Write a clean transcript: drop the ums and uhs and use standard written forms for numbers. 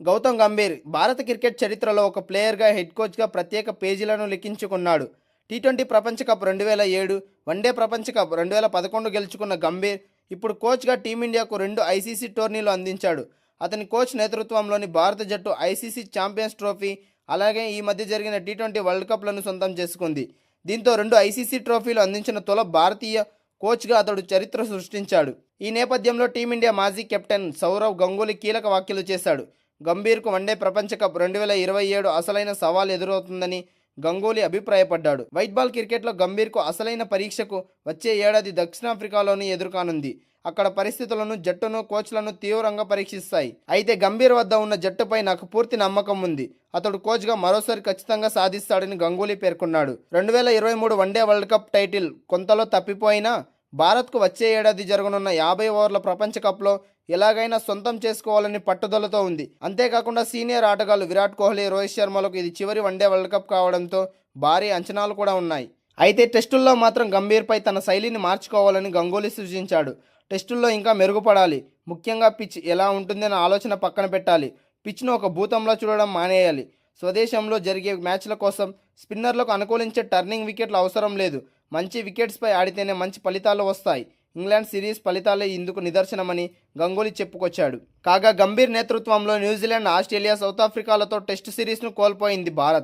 గౌతమ్ గంభీర్ భారత క్రికెట్ చరిత్రలో ఒక ప్లేయర్గా, హెడ్ కోచ్గా ప్రత్యేక పేజీలను లిఖించుకున్నాడు. టీ20 ప్రపంచ కప్ 2007, వన్డే ప్రపంచ కప్ 2011 గెలుచుకున్న గంభీర్ ఇప్పుడు కోచ్గా టీమిండియాకు 2 ఐసీసీ టోర్నీలు అందించాడు. అతని కోచ్ నేతృత్వంలోని భారత జట్టు ఐసీసీ ఛాంపియన్స్ ట్రోఫీ, అలాగే ఈ మధ్య జరిగిన టీ20 వరల్డ్ కప్లను సొంతం చేసుకుంది. దీంతో 2 ఐసీసీ ట్రోఫీలు అందించిన తొలి భారతీయ కోచ్గా అతడు చరిత్ర సృష్టించాడు. ఈ నేపథ్యంలో టీమిండియా మాజీ కెప్టెన్ సౌరవ్ గంగూలీ కీలక వ్యాఖ్యలు చేశాడు. గంభీర్కు వన్డే ప్రపంచ కప్ 2027 అసలైన సవాల్ ఎదురవుతుందని గంగూలీ అభిప్రాయపడ్డాడు. వైట్ బాల్ క్రికెట్లో గంభీర్కు అసలైన పరీక్షకు వచ్చే ఏడాది దక్షిణాఫ్రికాలోని ఎదురుకానుంది. అక్కడ పరిస్థితులను, జట్టును, కోచ్లను తీవ్రంగా పరీక్షిస్తాయి. అయితే గంభీర్ వద్ద ఉన్న జట్టుపై నాకు పూర్తి నమ్మకం ఉంది. అతడు కోచ్గా మరోసారి ఖచ్చితంగా సాధిస్తాడని గంగూలీ పేర్కొన్నాడు. 2023 వన్డే వరల్డ్ కప్ టైటిల్ కొంతలో తప్పిపోయినా భారత్కు వచ్చే ఏడాది జరగనున్న 50 ఓవర్ల ప్రపంచ కప్లో ఎలాగైనా సొంతం చేసుకోవాలని పట్టుదలతో ఉంది. అంతేకాకుండా సీనియర్ ఆటగాళ్లు విరాట్ కోహ్లీ, రోహిత్ శర్మలకు ఇది చివరి వన్డే వరల్డ్ కప్ కావడంతో భారీ అంచనాలు కూడా ఉన్నాయి. అయితే టెస్టుల్లో మాత్రం గంభీర్పై తన శైలిని మార్చుకోవాలని గంగూలీ సూచించాడు. టెస్టుల్లో ఇంకా మెరుగుపడాలి. ముఖ్యంగా పిచ్ ఎలా ఉంటుందనే ఆలోచన పక్కన పెట్టాలి. పిచ్ను ఒక భూతంలో చూడడం మానేయాలి. స్వదేశంలో జరిగే మ్యాచ్ల కోసం స్పిన్నర్లకు అనుకూలించే టర్నింగ్ వికెట్లు అవసరం లేదు. మంచి వికెట్స్పై ఆడితేనే మంచి ఫలితాలు వస్తాయి. ఇంగ్లాండ్ సిరీస్ ఫలితాలే ఇందుకు నిదర్శనమని గంగూలీ చెప్పుకొచ్చాడు. కాగా గంభీర్ నేతృత్వంలో న్యూజిలాండ్, ఆస్ట్రేలియా, సౌత్ ఆఫ్రికాలతో టెస్టు సిరీస్ను కోల్పోయింది భారత్.